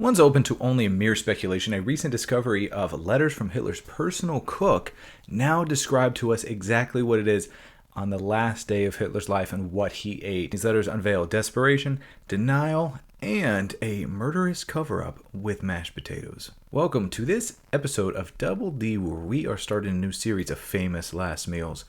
One's open to only mere speculation. A recent discovery of letters from Hitler's personal cook now describe to us exactly what it is on the last day of Hitler's life and what he ate. These letters unveil desperation, denial, and a murderous cover-up with mashed potatoes. Welcome to this episode of Double D, where we are starting a new series of famous last meals.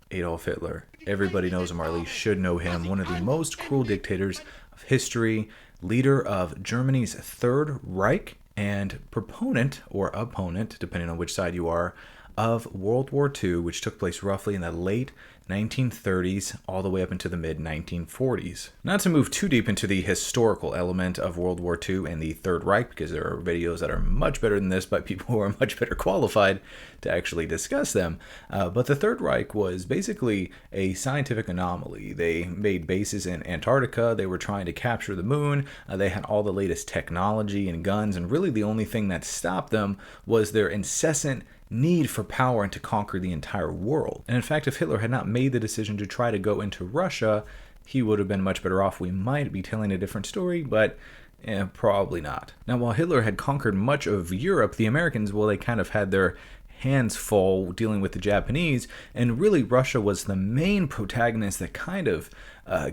Adolf Hitler. Everybody knows him, or at least should know him. One of the most cruel dictators of history, leader of Germany's Third Reich, and proponent or opponent, depending on which side you are, of World War II, which took place roughly in the late 1930s all the way up into the mid-1940s. Not to move too deep into the historical element of World War II and the Third Reich, because there are videos that are much better than this by people who are much better qualified to actually discuss them. But the Third Reich was basically a scientific anomaly. They made bases in Antarctica. They were trying to capture the moon. They had all the latest technology and guns, and really the only thing that stopped them was their incessant need for power and to conquer the entire world. And in fact, if Hitler had not made the decision to try to go into Russia, he would have been much better off. We might be telling a different story, but probably not. Now, while Hitler had conquered much of Europe, the Americans, well, they kind of had their hands full dealing with the Japanese, and really Russia was the main protagonist that kind of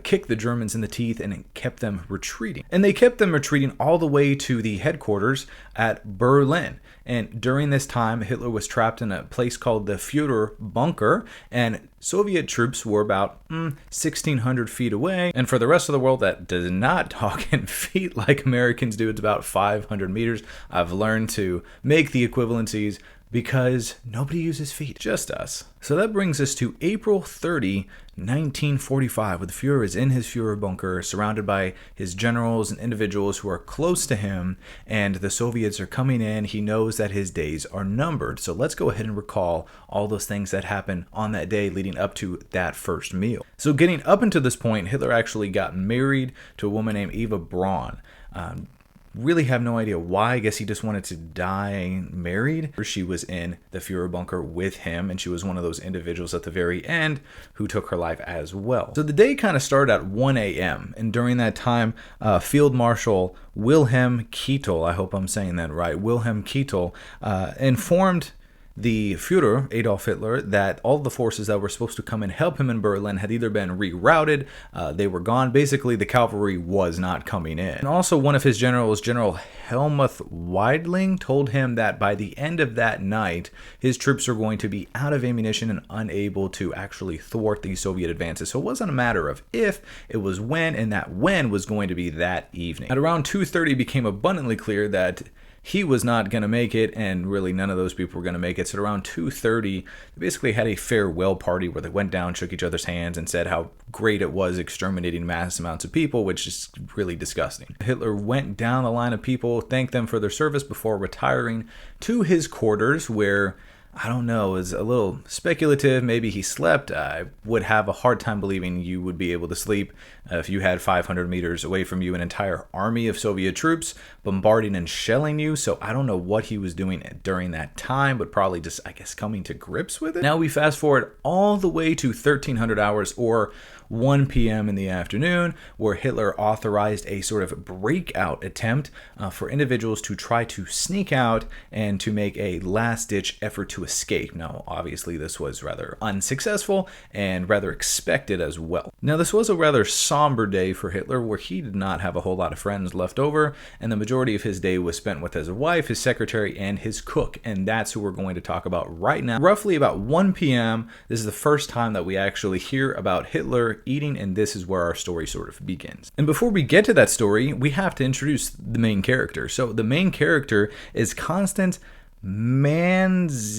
kicked the Germans in the teeth and it kept them retreating. And they kept them retreating all the way to the headquarters at Berlin. And during this time, Hitler was trapped in a place called the Fuhrer bunker, and Soviet troops were about 1,600 feet away. And for the rest of the world that does not talk in feet like Americans do, it's about 500 meters. I've learned to make the equivalencies because nobody uses feet, just us. So that brings us to April 30, 1945, where the Fuhrer is in his Fuhrer bunker, surrounded by his generals and individuals who are close to him, and the Soviets are coming in. He knows that his days are numbered. So let's go ahead and recall all those things that happened on that day leading up to that first meal. So getting up until this point, Hitler actually got married to a woman named Eva Braun. Really have no idea why. I guess he just wanted to die married. She was in the Fuhrer bunker with him, and she was one of those individuals at the very end who took her life as well. So the day kind of started at 1 a.m., and during that time, Field Marshal Wilhelm Keitel, I hope I'm saying that right, Wilhelm Keitel, informed the Fuhrer, Adolf Hitler, that all the forces that were supposed to come and help him in Berlin had either been rerouted, they were gone. Basically, the cavalry was not coming in. And also, one of his generals, General Helmuth Weidling, told him that by the end of that night, his troops are going to be out of ammunition and unable to actually thwart the Soviet advances. So it wasn't a matter of if, it was when, and that when was going to be that evening. At around 2:30, it became abundantly clear that he was not going to make it, and really none of those people were going to make it. So at around 2:30, they basically had a farewell party where they went down, shook each other's hands, and said how great it was exterminating mass amounts of people, which is really disgusting. Hitler went down the line of people, thanked them for their service before retiring to his quarters, where, I don't know, is a little speculative. Maybe he slept. I would have a hard time believing you would be able to sleep if you had 500 meters away from you an entire army of Soviet troops bombarding and shelling you. So I don't know what he was doing during that time, but probably just, I guess, coming to grips with it. Now we fast forward all the way to 1300 hours or 1 p.m. in the afternoon, where Hitler authorized a sort of breakout attempt for individuals to try to sneak out and to make a last-ditch effort to escape. Now, obviously, this was rather unsuccessful and rather expected as well. Now, this was a rather somber day for Hitler, where he did not have a whole lot of friends left over, and the majority of his day was spent with his wife, his secretary, and his cook, and that's who we're going to talk about right now. Roughly about 1 p.m., this is the first time that we actually hear about Hitler eating, and this is where our story sort of begins. And before we get to that story, we have to introduce the main character. So the main character is Constance Manziarly,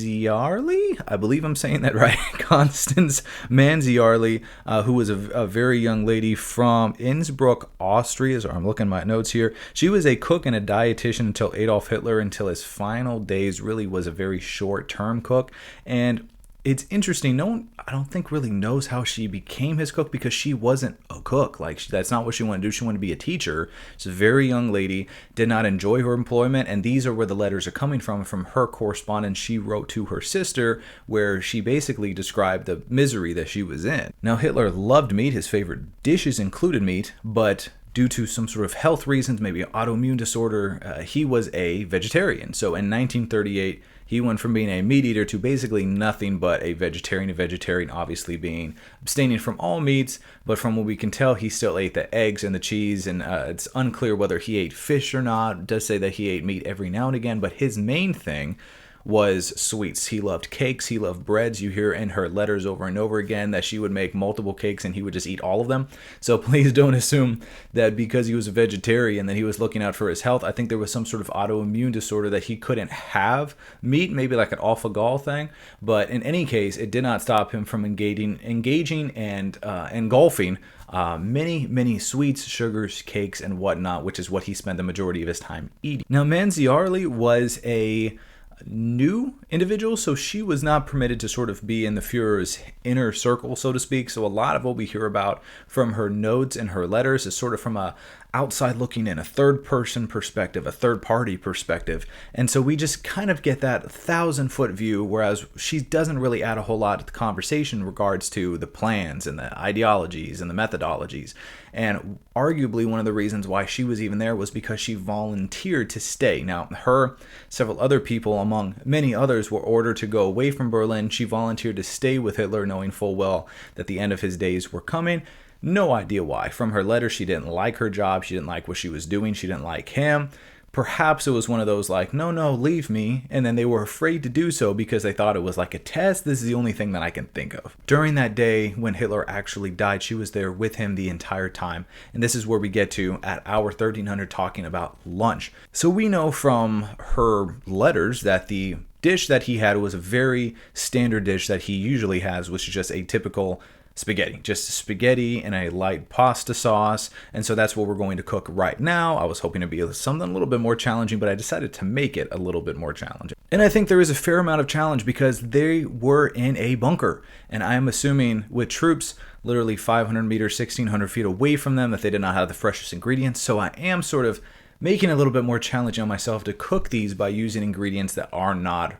I believe I'm saying that right. Constance Manziarly, who was a very young lady from Innsbruck, Austria. So I'm looking at my notes here. She was a cook and a dietitian until Adolf Hitler, until his final days. Really was a very short-term cook. And it's interesting, no one, I don't think, really knows how she became his cook, because she wasn't a cook. Like, that's not what she wanted to do. She wanted to be a teacher. She's a very young lady, did not enjoy her employment, and these are where the letters are coming from her correspondence she wrote to her sister, where she basically described the misery that she was in. Now, Hitler loved meat. His favorite dishes included meat, but due to some sort of health reasons, maybe an autoimmune disorder, he was a vegetarian. So in 1938, he went from being a meat eater to basically nothing but a vegetarian. A vegetarian obviously being abstaining from all meats, but from what we can tell, he still ate the eggs and the cheese, and it's unclear whether he ate fish or not. It does say that he ate meat every now and again, but his main thing was sweets. He loved cakes, he loved breads. You hear in her letters over and over again that she would make multiple cakes and he would just eat all of them. So please don't assume that because he was a vegetarian that he was looking out for his health. I think there was some sort of autoimmune disorder that he couldn't have meat, maybe like an alpha-gal thing. But in any case, it did not stop him from engaging and engulfing many sweets, sugars, cakes, and whatnot, which is what he spent the majority of his time eating. Now, Manziarly was a new individual, so she was not permitted to sort of be in the Fuhrer's inner circle, so to speak. So a lot of what we hear about from her notes and her letters is sort of from a outside looking in, a third person perspective, a third party perspective. And so we just kind of get that 1,000-foot view, whereas she doesn't really add a whole lot to the conversation in regards to the plans and the ideologies and the methodologies. And arguably one of the reasons why she was even there was because she volunteered to stay. Now, her, several other people, among many others, were ordered to go away from Berlin. She volunteered to stay with Hitler, knowing full well that the end of his days were coming. No idea why. From her letter, she didn't like her job. She didn't like what she was doing. She didn't like him. Perhaps it was one of those like, no, leave me. And then they were afraid to do so because they thought it was like a test. This is the only thing that I can think of. During that day when Hitler actually died, she was there with him the entire time. And this is where we get to at hour 1300 talking about lunch. So we know from her letters that the dish that he had was a very standard dish that he usually has, which is just a typical spaghetti, just spaghetti and a light pasta sauce. And so that's what we're going to cook right now. I was hoping to be something a little bit more challenging, but I decided to make it a little bit more challenging. And I think there is a fair amount of challenge because they were in a bunker. And I am assuming with troops literally 500 meters, 1,600 feet away from them that they did not have the freshest ingredients. So I am sort of making it a little bit more challenging on myself to cook these by using ingredients that are not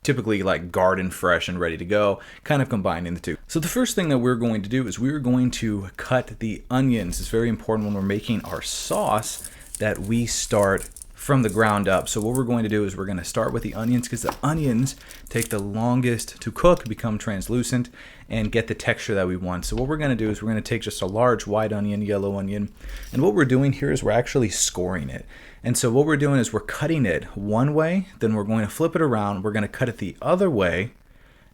typically like garden fresh and ready to go, kind of combining the two. So the first thing that we're going to do is we're going to cut the onions. It's very important when we're making our sauce that we start from the ground up. So what we're going to do is we're going to start with the onions because the onions take the longest to cook, become translucent, and get the texture that we want. So what we're going to do is we're going to take just a large white onion, yellow onion, and what we're doing here is we're actually scoring it. And so what we're doing is we're cutting it one way, then we're going to flip it around, we're going to cut it the other way,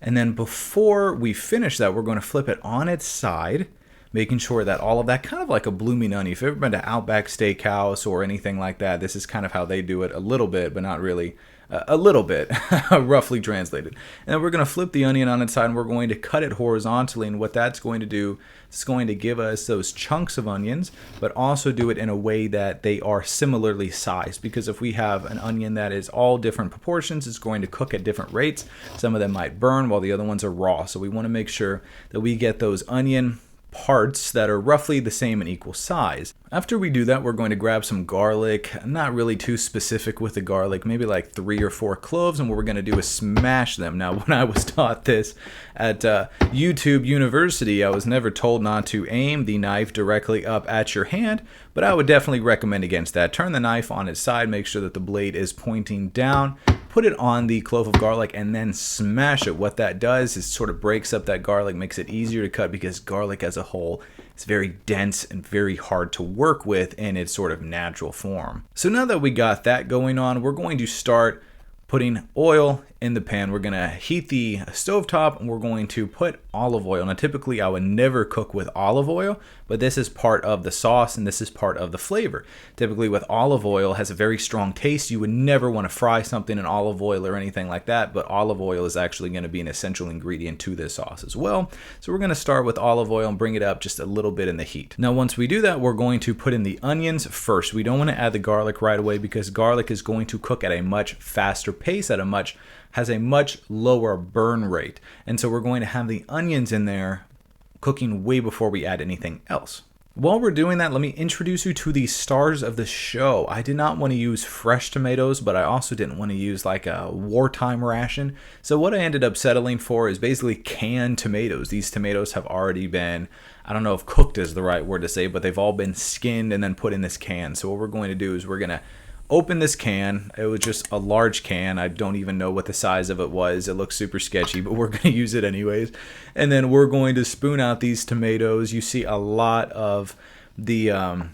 and then before we finish that, we're going to flip it on its side, making sure that all of that, kind of like a blooming onion. If you've ever been to Outback Steakhouse or anything like that, this is kind of how they do it a little bit, but not really. A little bit, roughly translated. And then we're going to flip the onion on its side and we're going to cut it horizontally. And what that's going to do is going to give us those chunks of onions, but also do it in a way that they are similarly sized. Because if we have an onion that is all different proportions, it's going to cook at different rates. Some of them might burn while the other ones are raw. So we want to make sure that we get those onion parts that are roughly the same and equal size. After we do that, we're going to grab some garlic, not really too specific with the garlic, maybe like 3 or 4 cloves, and what we're going to do is smash them. Now, when I was taught this at YouTube University, I was never told not to aim the knife directly up at your hand, but I would definitely recommend against that. Turn the knife on its side, make sure that the blade is pointing down, put it on the clove of garlic, and then smash it. What that does is sort of breaks up that garlic, makes it easier to cut because garlic as a whole is very dense and very hard to work with in its sort of natural form. So now that we got that going on, we're going to start putting oil in the pan. We're going to heat the stovetop and we're going to put olive oil. Now typically I would never cook with olive oil, but this is part of the sauce and this is part of the flavor. Typically with olive oil, it has a very strong taste. You would never want to fry something in olive oil or anything like that, but olive oil is actually going to be an essential ingredient to this sauce as well. So we're going to start with olive oil and bring it up just a little bit in the heat. Now once we do that, we're going to put in the onions first. We don't want to add the garlic right away because garlic is going to cook at a much faster pace, has a much lower burn rate. And so we're going to have the onions in there cooking way before we add anything else. While we're doing that, let me introduce you to the stars of the show. I did not want to use fresh tomatoes, but I also didn't want to use like a wartime ration. So what I ended up settling for is basically canned tomatoes. These tomatoes have already been, I don't know if cooked is the right word to say, but they've all been skinned and then put in this can. So what we're going to do is we're going to open this can. It was just a large can. I don't even know what the size of it was. It looks super sketchy, but we're going to use it anyways. And then we're going to spoon out these tomatoes. You see a lot of the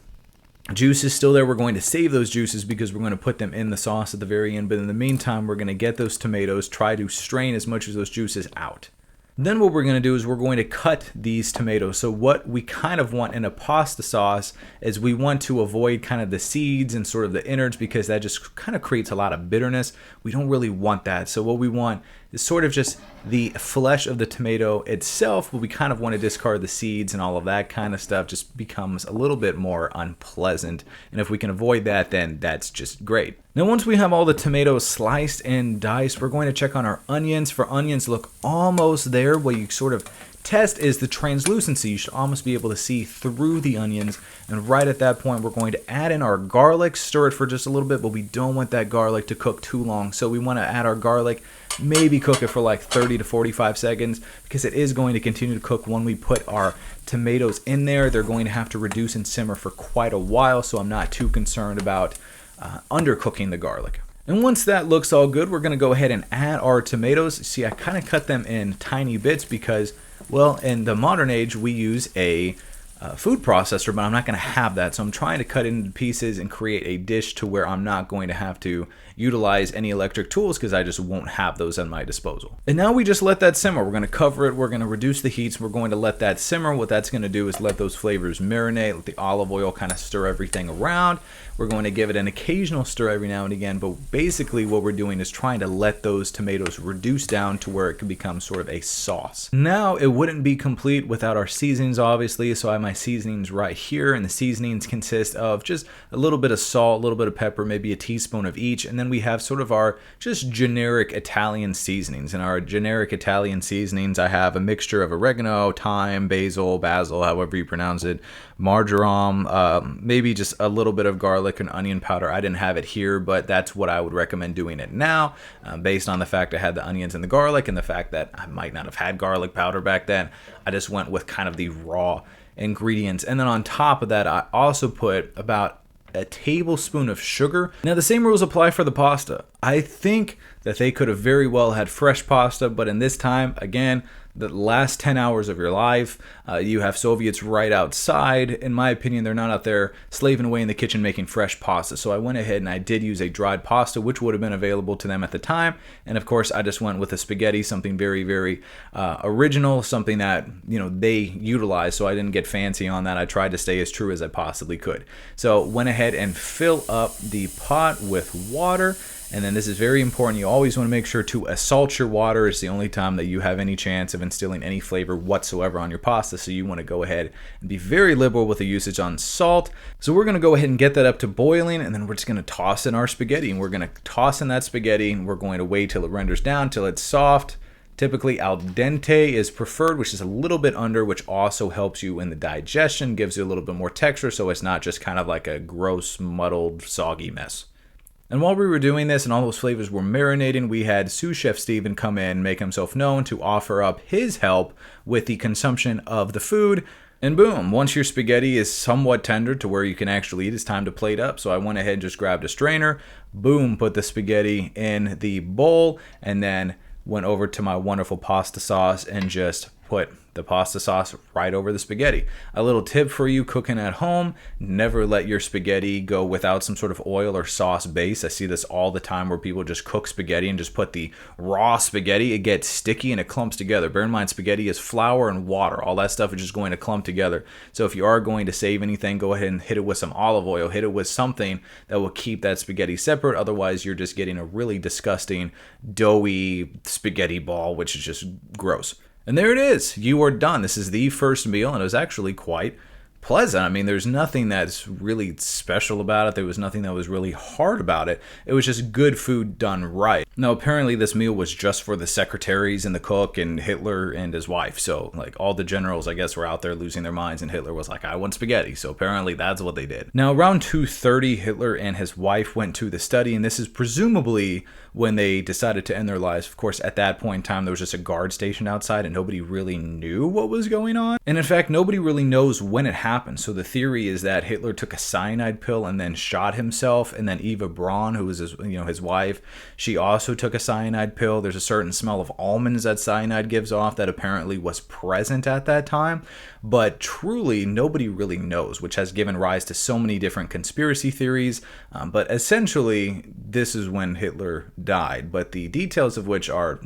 juices still there. We're going to save those juices because we're going to put them in the sauce at the very end. But in the meantime, we're going to get those tomatoes, try to strain as much of those juices out. Then what we're going to do is we're going to cut these tomatoes. So what we kind of want in a pasta sauce is we want to avoid kind of the seeds and sort of the innards because that just kind of creates a lot of bitterness. We don't really want that. So what we want is sort of just the flesh of the tomato itself, but we kind of want to discard the seeds and all of that kind of stuff. Just becomes a little bit more unpleasant. And if we can avoid that, then that's just great. Now, once we have all the tomatoes sliced and diced, we're going to check on our onions. For onions, look almost there. What you sort of test is the translucency. You should almost be able to see through the onions. And right at that point, we're going to add in our garlic, stir it for just a little bit, but we don't want that garlic to cook too long. So we want to add our garlic, maybe cook it for like 30 to 45 seconds because it is going to continue to cook when we put our tomatoes in there. They're going to have to reduce and simmer for quite a while, so I'm not too concerned about undercooking the garlic. And once that looks all good, we're going to go ahead and add our tomatoes. See, I kind of cut them in tiny bits because, well, in the modern age, we use a food processor, but I'm not going to have that. So I'm trying to cut it into pieces and create a dish to where I'm not going to have to utilize any electric tools because I just won't have those at my disposal. And now we just let that simmer. We're going to cover it. We're going to reduce the heat. So we're going to let that simmer. What that's going to do is let those flavors marinate, let the olive oil kind of stir everything around. We're going to give it an occasional stir every now and again, but basically what we're doing is trying to let those tomatoes reduce down to where it can become sort of a sauce. Now, it wouldn't be complete without our seasonings, obviously, so I have my seasonings right here, and the seasonings consist of just a little bit of salt, a little bit of pepper, maybe a teaspoon of each, and then we have sort of our just generic Italian seasonings. In our generic Italian seasonings, I have a mixture of oregano, thyme, basil, however you pronounce it, marjoram, maybe just a little bit of garlic and onion powder. I didn't have it here, but that's what I would recommend doing it now, based on the fact I had the onions and the garlic and the fact that I might not have had garlic powder back then. I just went with kind of the raw ingredients. And then on top of that, I also put about a tablespoon of sugar. Now, the same rules apply for the pasta. I think that they could have very well had fresh pasta, but in this time, again, the last 10 hours of your life, you have Soviets right outside. In my opinion, they're not out there slaving away in the kitchen making fresh pasta. So I went ahead and I did use a dried pasta, which would have been available to them at the time. And of course, I just went with a spaghetti, something very, very original, something that, you know, they utilize. So I didn't get fancy on that. I tried to stay as true as I possibly could. So went ahead and fill up the pot with water. And then this is very important. You always want to make sure to salt your water. It's the only time that you have any chance of instilling any flavor whatsoever on your pasta. So you want to go ahead and be very liberal with the usage on salt. So we're going to go ahead and get that up to boiling, and then we're just going to toss in our spaghetti. And we're going to toss in that spaghetti, and we're going to wait till it renders down, till it's soft. Typically al dente is preferred, which is a little bit under, which also helps you in the digestion, gives you a little bit more texture, so it's not just kind of like a gross, muddled, soggy mess. And while we were doing this and all those flavors were marinating, we had sous chef Steven come in, make himself known to offer up his help with the consumption of the food. And boom, once your spaghetti is somewhat tender to where you can actually eat, it's time to plate up. So I went ahead and just grabbed a strainer, boom, put the spaghetti in the bowl, and then went over to my wonderful pasta sauce and just put the pasta sauce right over the spaghetti. A little tip for you cooking at home: never let your spaghetti go without some sort of oil or sauce base. I see this all the time where people just cook spaghetti and just put the raw spaghetti. It gets sticky and it clumps together. Bear in mind, spaghetti is flour and water. All that stuff is just going to clump together. So if you are going to save anything, go ahead and hit it with some olive oil. Hit it with something that will keep that spaghetti separate. Otherwise, you're just getting a really disgusting, doughy spaghetti ball, which is just gross. And there it is. You are done. This is the first meal, and it was actually quite pleasant. I mean, there's nothing that's really special about it. There was nothing that was really hard about it. It was just good food done right. Now, apparently this meal was just for the secretaries and the cook and Hitler and his wife. So, like, all the generals, I guess, were out there losing their minds, and Hitler was like, I want spaghetti. So apparently that's what they did. Now, around 2:30, Hitler and his wife went to the study, and this is presumably when they decided to end their lives. Of course, at that point in time, there was just a guard stationed outside, and nobody really knew what was going on. And in fact, nobody really knows when it happened. So the theory is that Hitler took a cyanide pill and then shot himself, and then Eva Braun, who was his wife, she also took a cyanide pill. There's a certain smell of almonds that cyanide gives off that apparently was present at that time. But truly, nobody really knows, which has given rise to so many different conspiracy theories. But essentially, this is when Hitler died, but the details of which are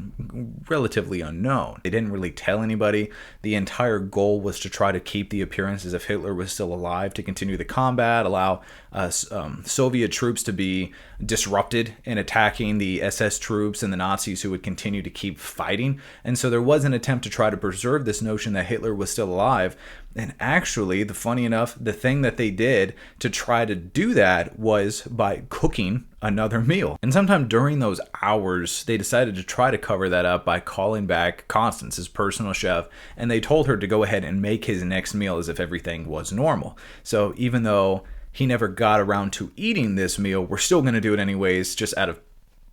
relatively unknown. They didn't really tell anybody. The entire goal was to try to keep the appearance as if Hitler was still alive, to continue the combat, allow Soviet troops to be disrupted in attacking the SS troops and the Nazis who would continue to keep fighting. And so there was an attempt to try to preserve this notion that Hitler was still alive. And actually, funny enough, the thing that they did to try to do that was by cooking another meal. And sometime during those hours, they decided to try to cover that up by calling back Constance, his personal chef, and they told her to go ahead and make his next meal as if everything was normal. So even though he never got around to eating this meal, we're still going to do it anyways, just out of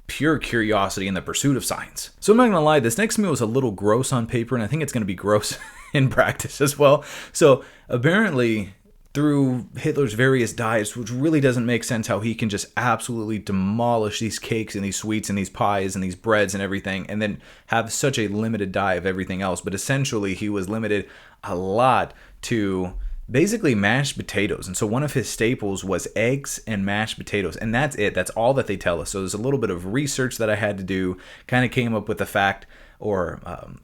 pure curiosity and the pursuit of science. So I'm not going to lie, this next meal is a little gross on paper, and I think it's going to be gross in practice as well. So apparently, through Hitler's various diets, which really doesn't make sense how he can just absolutely demolish these cakes and these sweets and these pies and these breads and everything, and then have such a limited diet of everything else. But essentially, he was limited a lot to basically mashed potatoes. And so one of his staples was eggs and mashed potatoes. And that's it. That's all that they tell us. So there's a little bit of research that I had to do, kind of came up with the fact or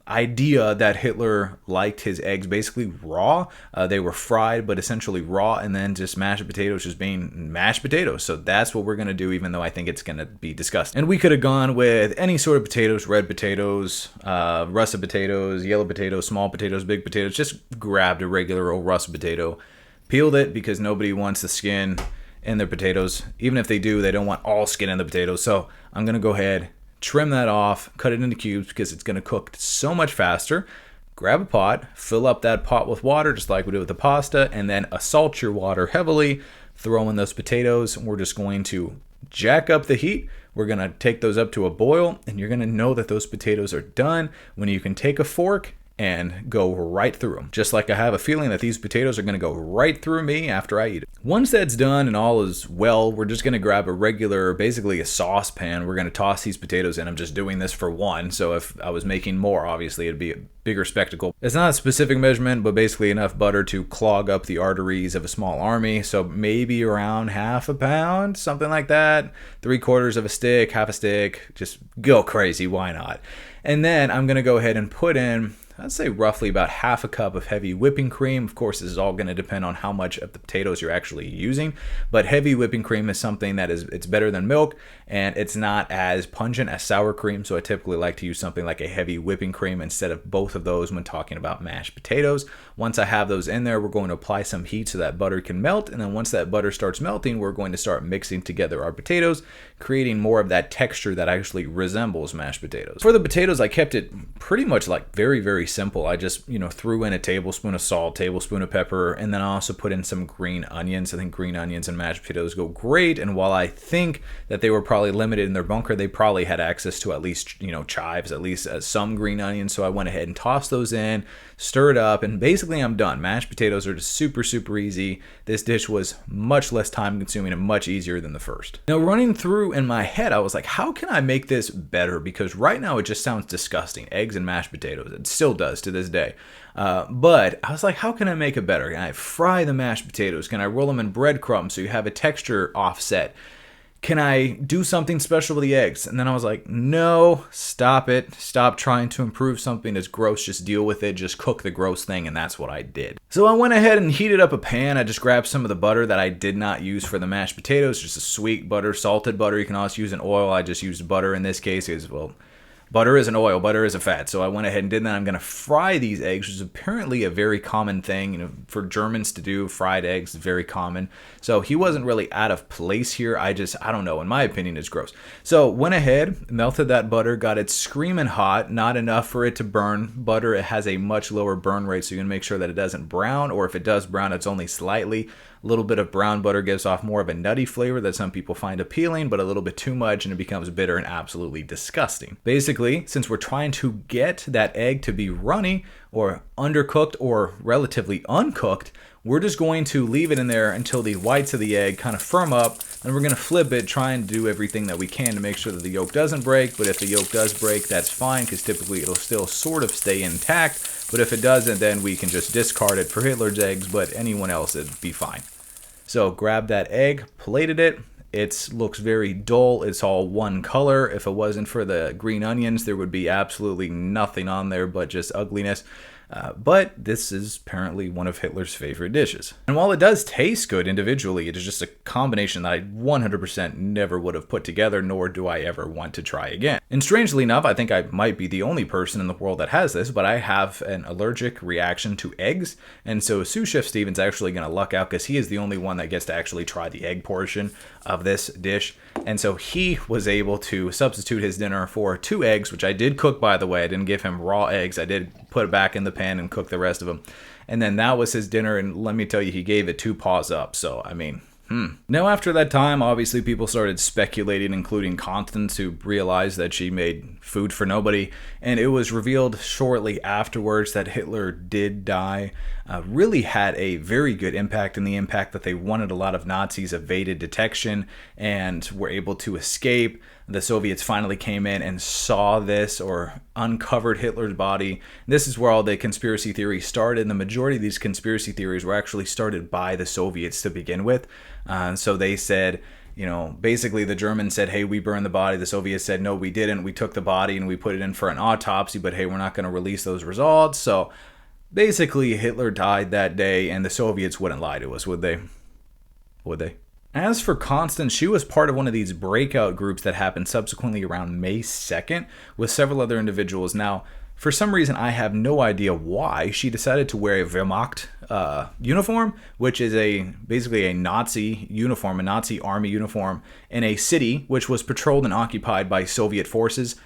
idea that Hitler liked his eggs basically raw. They were fried, but essentially raw, and then just mashed potatoes just being mashed potatoes. So that's what we're going to do, even though I think it's going to be disgusting. And we could have gone with any sort of potatoes, red potatoes, russet potatoes, yellow potatoes, small potatoes, big potatoes. Just grabbed a regular old russet potato, peeled it because nobody wants the skin in their potatoes. Even if they do, they don't want all skin in the potatoes. So I'm going to go ahead, trim that off, cut it into cubes because it's going to cook so much faster. Grab a pot, fill up that pot with water just like we did with the pasta, and then salt your water heavily. Throw in those potatoes. We're just going to jack up the heat. We're going to take those up to a boil, and you're going to know that those potatoes are done when you can take a fork and go right through them. Just like I have a feeling that these potatoes are going to go right through me after I eat it. Once that's done and all is well, we're just going to grab a regular, basically a saucepan. We're going to toss these potatoes in. I'm just doing this for one. So if I was making more, obviously it'd be a bigger spectacle. It's not a specific measurement, but basically enough butter to clog up the arteries of a small army. So maybe around half a pound, something like that. 3/4 of a stick, half a stick. Just go crazy. Why not? And then I'm going to go ahead and put in, I'd say roughly about half a cup of heavy whipping cream. Of course, this is all going to depend on how much of the potatoes you're actually using, but heavy whipping cream is something that it's better than milk, and it's not as pungent as sour cream, so I typically like to use something like a heavy whipping cream instead of both of those when talking about mashed potatoes. Once I have those in there, we're going to apply some heat so that butter can melt, and then once that butter starts melting, we're going to start mixing together our potatoes, creating more of that texture that actually resembles mashed potatoes. For the potatoes, I kept it pretty much like very, very simple. I just, threw in a tablespoon of salt, tablespoon of pepper, and then I also put in some green onions. I think green onions and mashed potatoes go great. And while I think that they were probably limited in their bunker, they probably had access to at least, chives, at least some green onions. So I went ahead and tossed those in, stir it up, and basically I'm done. Mashed potatoes are just super, super easy. This dish was much less time consuming and much easier than the first. Now, running through in my head, I was like, how can I make this better? Because right now it just sounds disgusting. Eggs and mashed potatoes. It still does to this day. But I was like, how can I make it better? Can I fry the mashed potatoes? Can I roll them in breadcrumbs so you have a texture offset? Can I do something special with the eggs? And then I was like, no, stop it. Stop trying to improve something that's gross. Just deal with it. Just cook the gross thing. And that's what I did. So I went ahead and heated up a pan. I just grabbed some of the butter that I did not use for the mashed potatoes. Just a sweet butter, salted butter. You can also use an oil. I just used butter in this case because, well, butter isn't oil, butter is a fat. So I went ahead and did that. I'm going to fry these eggs, which is apparently a very common thing, for Germans to do. Fried eggs is very common. So he wasn't really out of place here. I don't know. In my opinion, it's gross. So went ahead, melted that butter, got it screaming hot, not enough for it to burn. Butter, it has a much lower burn rate, so you're going to make sure that it doesn't brown, or if it does brown, it's only slightly. A little bit of brown butter gives off more of a nutty flavor that some people find appealing, but a little bit too much and it becomes bitter and absolutely disgusting. Basically, since we're trying to get that egg to be runny or undercooked or relatively uncooked, we're just going to leave it in there until the whites of the egg kind of firm up, and we're going to flip it, trying to do everything that we can to make sure that the yolk doesn't break. But if the yolk does break, that's fine, because typically it'll still sort of stay intact. But if it doesn't, then we can just discard it for Hitler's eggs, but anyone else, it'd be fine. So grab that egg, plated it. It looks very dull. It's all one color. If it wasn't for the green onions, there would be absolutely nothing on there but just ugliness. But this is apparently one of Hitler's favorite dishes. And while it does taste good individually, it is just a combination that I 100% never would have put together, nor do I ever want to try again. And strangely enough, I think I might be the only person in the world that has this, but I have an allergic reaction to eggs. And so Sous Chef Steven's actually going to luck out, because he is the only one that gets to actually try the egg portion of this dish. And so he was able to substitute his dinner for 2 eggs, which I did cook, by the way. I didn't give him raw eggs. I did put it back in the pan and cook the rest of them. And then that was his dinner, and let me tell you, he gave it 2 paws up. So, I mean, Now, after that time, obviously people started speculating, including Constance, who realized that she made food for nobody. And it was revealed shortly afterwards that Hitler did die. Really had a very good impact, in the impact that they wanted a lot of Nazis evaded detection and were able to escape. The Soviets finally came in and saw this, or uncovered Hitler's body. This is where all the conspiracy theories started. And the majority of these conspiracy theories were actually started by the Soviets to begin with. So they said, basically the Germans said, hey, we burned the body. The Soviets said, no, we didn't. We took the body and we put it in for an autopsy, but hey, we're not going to release those results. So basically Hitler died that day, and the Soviets wouldn't lie to us, would they? Would they? As for Constance, she was part of one of these breakout groups that happened subsequently around May 2nd with several other individuals. Now, for some reason, I have no idea why she decided to wear a Wehrmacht uniform, which is basically a Nazi uniform, a Nazi army uniform, in a city which was patrolled and occupied by Soviet forces.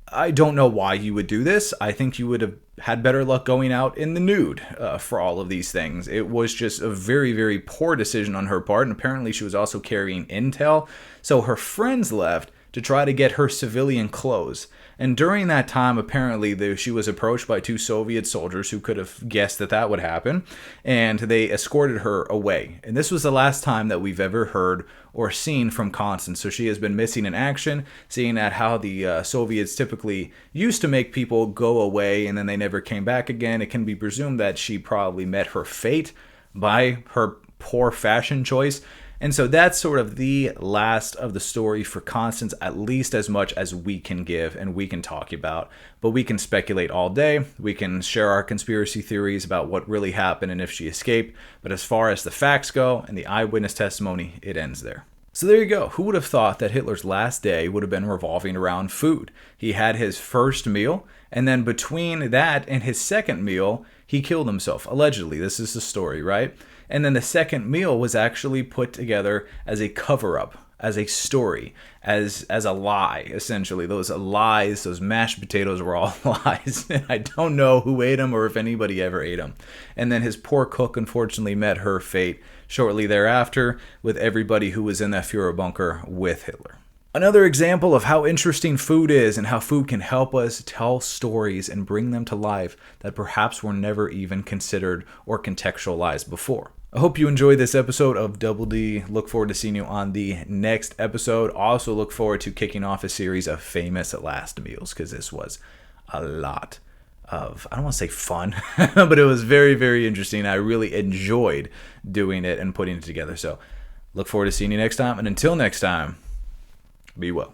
I don't know why you would do this. I think you would have had better luck going out in the nude for all of these things. It was just a very, very poor decision on her part, and apparently she was also carrying intel. So her friends left to try to get her civilian clothes. And during that time, apparently, she was approached by 2 Soviet soldiers who could have guessed that would happen, and they escorted her away. And this was the last time that we've ever heard or seen from Constance. So she has been missing in action, seeing at how the Soviets typically used to make people go away and then they never came back again. It can be presumed that she probably met her fate by her poor fashion choice. And so that's sort of the last of the story for Constance, at least as much as we can give and we can talk about. But we can speculate all day. We can share our conspiracy theories about what really happened and if she escaped. But as far as the facts go and the eyewitness testimony, it ends there. So there you go. Who would have thought that Hitler's last day would have been revolving around food? He had his first meal, and then between that and his second meal, he killed himself. Allegedly, this is the story, right? And then the second meal was actually put together as a cover-up, as a story, as a lie, essentially. Those lies, those mashed potatoes were all lies. I don't know who ate them or if anybody ever ate them. And then his poor cook, unfortunately, met her fate shortly thereafter with everybody who was in that Fuhrer bunker with Hitler. Another example of how interesting food is and how food can help us tell stories and bring them to life that perhaps were never even considered or contextualized before. I hope you enjoyed this episode of Double D. Look forward to seeing you on the next episode. Also look forward to kicking off a series of famous last meals, because this was a lot of, I don't want to say fun, but it was very, very interesting. I really enjoyed doing it and putting it together. So look forward to seeing you next time. And until next time, be well.